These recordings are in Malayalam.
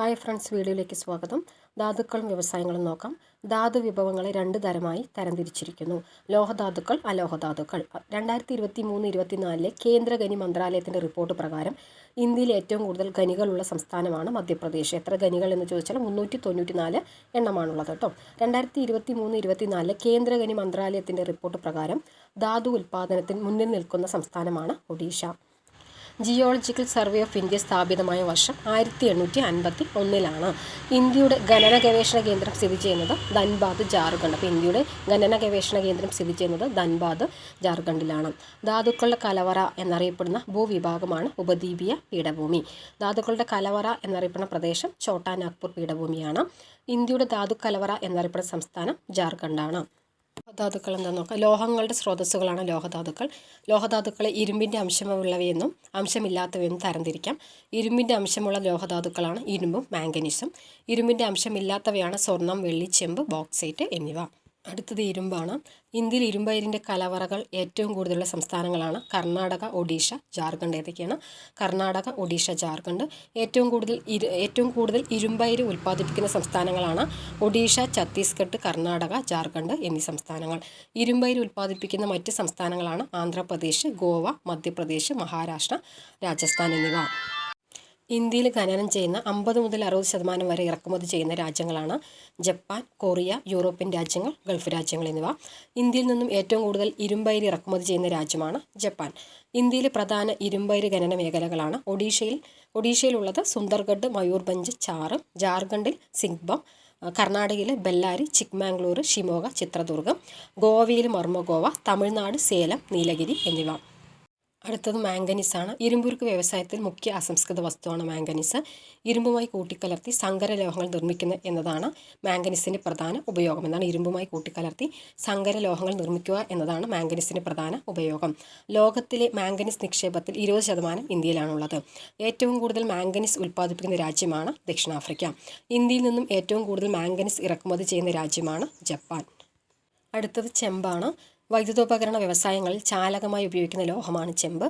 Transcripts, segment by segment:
ഹായ് ഫ്രണ്ട്സ്, വീഡിയോയിലേക്ക് സ്വാഗതം. ധാതുക്കളും വ്യവസായങ്ങളും നോക്കാം. ധാതു വിഭവങ്ങളെ രണ്ട് തരമായി തരംതിരിച്ചിരിക്കുന്നു: ലോഹധാതുക്കൾ, അലോഹധാതുക്കൾ. 2023-24 കേന്ദ്ര ഖനി മന്ത്രാലയത്തിൻ്റെ റിപ്പോർട്ട് പ്രകാരം ഇന്ത്യയിൽ ഏറ്റവും കൂടുതൽ ഖനികളുള്ള സംസ്ഥാനമാണ് മധ്യപ്രദേശ്. എത്ര ഖനികൾ എന്ന് ചോദിച്ചാൽ 394 എണ്ണമാണുള്ളത് കേട്ടോ. 2023-24 കേന്ദ്ര ഖനി മന്ത്രാലയത്തിൻ്റെ റിപ്പോർട്ട് പ്രകാരം ധാതു ഉൽപ്പാദനത്തിൽ മുന്നിൽ നിൽക്കുന്ന സംസ്ഥാനമാണ് Odisha. Geological survey of India സ്ഥാപിതമായ വർഷം 1851. ഇന്ത്യയുടെ ഖനന ഗവേഷണ കേന്ദ്രം സ്ഥിതി ചെയ്യുന്നത് ധൻബാദ്, ജാർഖണ്ഡ്. അപ്പോൾ ഇന്ത്യയുടെ ഖനന ഗവേഷണ കേന്ദ്രം സ്ഥിതി ചെയ്യുന്നത് ധൻബാദ്, ജാർഖണ്ഡിലാണ്. ധാതുക്കളുടെ കലവറ എന്നറിയപ്പെടുന്ന ഭൂവിഭാഗമാണ് ഉപദ്വീപീയ പീഠഭൂമി. ധാതുക്കളുടെ കലവറ എന്നറിയപ്പെടുന്ന പ്രദേശം ഛോട്ടാ നാഗ്പൂർ പീഠഭൂമിയാണ്. ഇന്ത്യയുടെ ധാതു കലവറ എന്നറിയപ്പെടുന്ന സംസ്ഥാനം ജാർഖണ്ഡാണ്. ലോഹധാതുക്കൾ എന്താണെന്ന് നോക്കാം. ലോഹങ്ങളുടെ സ്രോതസ്സുകളാണ് ലോഹധാതുക്കൾ. ലോഹധാതുക്കളെ ഇരുമ്പിൻ്റെ അംശമുള്ളവയെന്നും അംശമില്ലാത്തവയെന്നും തരംതിരിക്കാം. ഇരുമ്പിൻ്റെ അംശമുള്ള ലോഹധാതുക്കളാണ് ഇരുമ്പും മാംഗനീസും. ഇരുമ്പിൻ്റെ അംശമില്ലാത്തവയാണ് സ്വർണം, വെള്ളി, ചെമ്പ്, ബോക്സൈറ്റ് എന്നിവ. അടുത്തത് ഇരുമ്പാണ്. ഇന്ത്യയിൽ ഇരുമ്പയിരിൻ്റെ കലവറകൾ ഏറ്റവും കൂടുതലുള്ള സംസ്ഥാനങ്ങളാണ് കർണാടക, ഒഡീഷ, ജാർഖണ്ഡ്. ഏതൊക്കെയാണ്? കർണാടക, ഒഡീഷ, ജാർഖണ്ഡ്. ഏറ്റവും കൂടുതൽ ഇരുമ്പയിര് ഉൽപ്പാദിപ്പിക്കുന്ന സംസ്ഥാനങ്ങളാണ് ഒഡീഷ, ഛത്തീസ്ഗഡ്, കർണാടക, ജാർഖണ്ഡ് എന്നീ സംസ്ഥാനങ്ങൾ. ഇരുമ്പയിര് ഉൽപ്പാദിപ്പിക്കുന്ന മറ്റ് സംസ്ഥാനങ്ങളാണ് ആന്ധ്രാപ്രദേശ്, ഗോവ, മധ്യപ്രദേശ്, മഹാരാഷ്ട്ര, രാജസ്ഥാൻ എന്നിവ. ഇന്ത്യയിൽ ഖനനം ചെയ്യുന്ന 50 മുതൽ 60% വരെ ഇറക്കുമതി ചെയ്യുന്ന രാജ്യങ്ങളാണ് ജപ്പാൻ, കൊറിയ, യൂറോപ്യൻ രാജ്യങ്ങൾ, ഗൾഫ് രാജ്യങ്ങൾ എന്നിവ. ഇന്ത്യയിൽ നിന്നും ഏറ്റവും കൂടുതൽ ഇരുമ്പയിര് ഇറക്കുമതി ചെയ്യുന്ന രാജ്യമാണ് ജപ്പാൻ. ഇന്ത്യയിലെ പ്രധാന ഇരുമ്പയിര് ഖനന മേഖലകളാണ് ഒഡീഷയിലുള്ളത് സുന്ദർഗഡ്, മയൂർഭഞ്ച്, ചാറ്. ജാർഖണ്ഡിൽ സിംഗ്ബം. കർണാടകയിലെ ബെല്ലാരി, ചിക്മാംഗ്ലൂർ, ഷിമോഗ, ചിത്രദുർഗം. ഗോവയിൽ മർമഗോവ. തമിഴ്നാട് സേലം, നീലഗിരി എന്നിവ. അടുത്തത് മാംഗനീസാണ്. ഇരുമ്പുരുക്ക് വ്യവസായത്തിൽ മുഖ്യ അസംസ്കൃത വസ്തുവാണ് മാംഗനീസ്. ഇരുമ്പുമായി കൂട്ടിക്കലർത്തി സങ്കരലോഹങ്ങൾ നിർമ്മിക്കുന്ന എന്നതാണ് മാംഗനീസിൻ്റെ പ്രധാന ഉപയോഗം. ഇരുമ്പുമായി കൂട്ടിക്കലർത്തി സങ്കരലോഹങ്ങൾ നിർമ്മിക്കുക എന്നതാണ് മാംഗനീസിൻ്റെ പ്രധാന ഉപയോഗം. ലോകത്തിലെ മാംഗനീസ് നിക്ഷേപത്തിൽ 20% ഇന്ത്യയിലാണുള്ളത്. ഏറ്റവും കൂടുതൽ മാംഗനീസ് ഉൽപ്പാദിപ്പിക്കുന്ന രാജ്യമാണ് ദക്ഷിണാഫ്രിക്ക. ഇന്ത്യയിൽ നിന്നും ഏറ്റവും കൂടുതൽ മാംഗനീസ് ഇറക്കുമതി ചെയ്യുന്ന രാജ്യമാണ് ജപ്പാൻ. അടുത്തത് ചെമ്പാണ്. വൈദ്യുതോപകരണ വ്യവസായങ്ങളിൽ ചാലകമായി ഉപയോഗിക്കുന്ന ലോഹമാണ് ചെമ്പ്.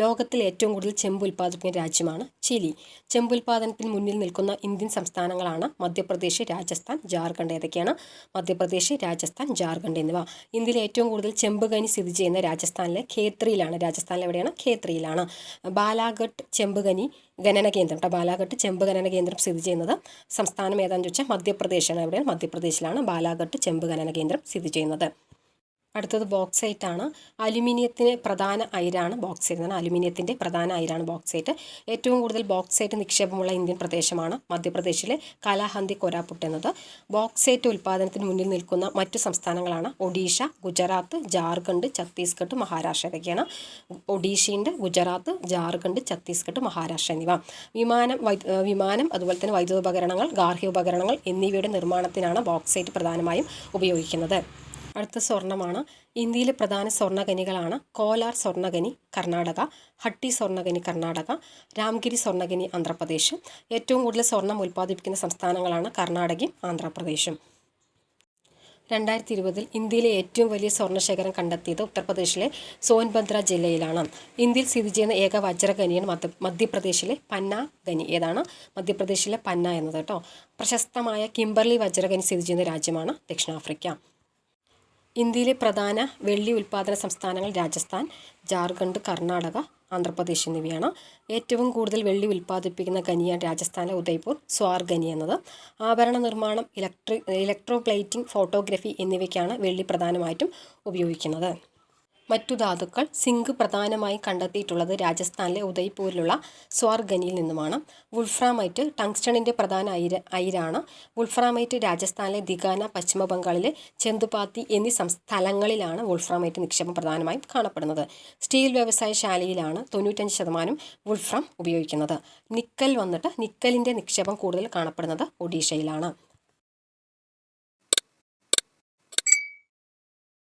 ലോകത്തിൽ ഏറ്റവും കൂടുതൽ ചെമ്പ് ഉൽപ്പാദിപ്പിക്കുന്ന രാജ്യമാണ് ചിലി. ചെമ്പ് ഉൽപ്പാദനത്തിൽ മുന്നിൽ നിൽക്കുന്ന ഇന്ത്യൻ സംസ്ഥാനങ്ങളാണ് മധ്യപ്രദേശ്, രാജസ്ഥാൻ, ജാർഖണ്ഡ്. ഏതൊക്കെയാണ്? മധ്യപ്രദേശ്, രാജസ്ഥാൻ, ജാർഖണ്ഡ് എന്നിവ. ഇന്ത്യയിൽ ഏറ്റവും കൂടുതൽ ചെമ്പ് ഖനി സ്ഥിതി ചെയ്യുന്ന രാജസ്ഥാനിലെ ഖേത്രിയിലാണ്. രാജസ്ഥാനിൽ എവിടെയാണ്? ഖേത്രിയിലാണ്. ബാലാഘട്ട് ചെമ്പ് ഖനന കേന്ദ്രം. ബാലാഘട്ട് ചെമ്പ് ഖനന കേന്ദ്രം സ്ഥിതി ചെയ്യുന്നത് സംസ്ഥാനം ഏതാണെന്ന് ചോദിച്ചാൽ മധ്യപ്രദേശാണ്. എവിടെയാണ്? മധ്യപ്രദേശിലാണ് ബാലാഘട്ട് ചെമ്പ് ഖനന കേന്ദ്രം സ്ഥിതി ചെയ്യുന്നത്. അടുത്തത് ബോക്സൈറ്റ് ആണ്. അലുമിനിയത്തിന് പ്രധാന അയിരാണ് ബോക്സൈറ്റ്. അലുമിനിയത്തിൻ്റെ പ്രധാന അയിരാണ് ബോക്സൈറ്റ്. ഏറ്റവും കൂടുതൽ ബോക്സൈറ്റ് നിക്ഷേപമുള്ള ഇന്ത്യൻ പ്രദേശമാണ് മധ്യപ്രദേശിലെ കലാഹന്ദി, കോരാപുട്ട് എന്നത്. ബോക്സൈറ്റ് ഉൽപ്പാദനത്തിന് മുന്നിൽ നിൽക്കുന്ന മറ്റു സംസ്ഥാനങ്ങളാണ് ഒഡീഷ, ഗുജറാത്ത്, ജാർഖണ്ഡ്, ഛത്തീസ്ഗഡ്, മഹാരാഷ്ട്ര. ഏതൊക്കെയാണ്? ഒഡീഷയുണ്ട്, ഗുജറാത്ത്, ജാർഖണ്ഡ്, ഛത്തീസ്ഗഡ്, മഹാരാഷ്ട്ര എന്നിവ. വിമാനം അതുപോലെ തന്നെ വൈദ്യുതോപകരണങ്ങൾ, ഗാർഹിക ഉപകരണങ്ങൾ എന്നിവയുടെ നിർമ്മാണത്തിനാണ് ബോക്സൈറ്റ് പ്രധാനമായും ഉപയോഗിക്കുന്നത്. അടുത്ത സ്വർണ്ണമാണ്. ഇന്ത്യയിലെ പ്രധാന സ്വർണ്ണഖനികളാണ് കോലാർ സ്വർണ്ണഖനി കർണാടക, ഹട്ടി സ്വർണ്ണഖനി കർണാടക, രാംഗിരി സ്വർണ്ണഖനി ആന്ധ്രാപ്രദേശ്. ഏറ്റവും കൂടുതൽ സ്വർണം ഉൽപ്പാദിപ്പിക്കുന്ന സംസ്ഥാനങ്ങളാണ് കർണാടകയും ആന്ധ്രാപ്രദേശും. 2020 ഇന്ത്യയിലെ ഏറ്റവും വലിയ സ്വർണ്ണശേഖരം കണ്ടെത്തിയത് ഉത്തർപ്രദേശിലെ സോൻഭദ്ര ജില്ലയിലാണ്. ഇന്ത്യയിൽ സ്ഥിതി ചെയ്യുന്ന ഏക വജ്രഖനിയാണ് മധ്യപ്രദേശിലെ പന്ന ഖനി. ഏതാണ്? മധ്യപ്രദേശിലെ പന്ന എന്നത് കേട്ടോ. പ്രശസ്തമായ കിംബർലി വജ്രഖനി സ്ഥിതി ചെയ്യുന്ന രാജ്യമാണ് ദക്ഷിണാഫ്രിക്ക. ഇന്ത്യയിലെ പ്രധാന വെള്ളി ഉൽപ്പാദന സംസ്ഥാനങ്ങൾ രാജസ്ഥാൻ, ജാർഖണ്ഡ്, കർണാടക, ആന്ധ്രാപ്രദേശ് എന്നിവയാണ്. ഏറ്റവും കൂടുതൽ വെള്ളി ഉൽപ്പാദിപ്പിക്കുന്ന ഖനിയാണ് രാജസ്ഥാനിലെ ഉദയ്പൂർ സ്വാർ ഖനി എന്നത്. ആഭരണ നിർമ്മാണം, ഇലക്ട്രോപ്ലേറ്റിംഗ്, ഫോട്ടോഗ്രഫി എന്നിവയ്ക്കാണ് വെള്ളി പ്രധാനമായിട്ടും ഉപയോഗിക്കുന്നത്. മറ്റു ധാതുക്കൾ. സിങ്ക് പ്രധാനമായും കണ്ടെത്തിയിട്ടുള്ളത് രാജസ്ഥാനിലെ ഉദയ്പൂരിലുള്ള സ്വാർ ഖനിയിൽ നിന്നുമാണ്. വുൾഫ്രാമൈറ്റ് ടങ്സ്റ്റണിൻ്റെ പ്രധാന അയിരാണ്. വുൾഫ്രാമൈറ്റ് രാജസ്ഥാനിലെ ദിഗാന, പശ്ചിമ ബംഗാളിലെ ചെന്തുപാത്തി എന്നീ സ്ഥലങ്ങളിലാണ് വുൾഫ്രാമൈറ്റ് നിക്ഷേപം പ്രധാനമായും കാണപ്പെടുന്നത്. സ്റ്റീൽ വ്യവസായശാലയിലാണ് 95% വുൾഫ്രം ഉപയോഗിക്കുന്നത്. നിക്കലിൻ്റെ നിക്ഷേപം കൂടുതൽ കാണപ്പെടുന്നത് ഒഡീഷയിലാണ്.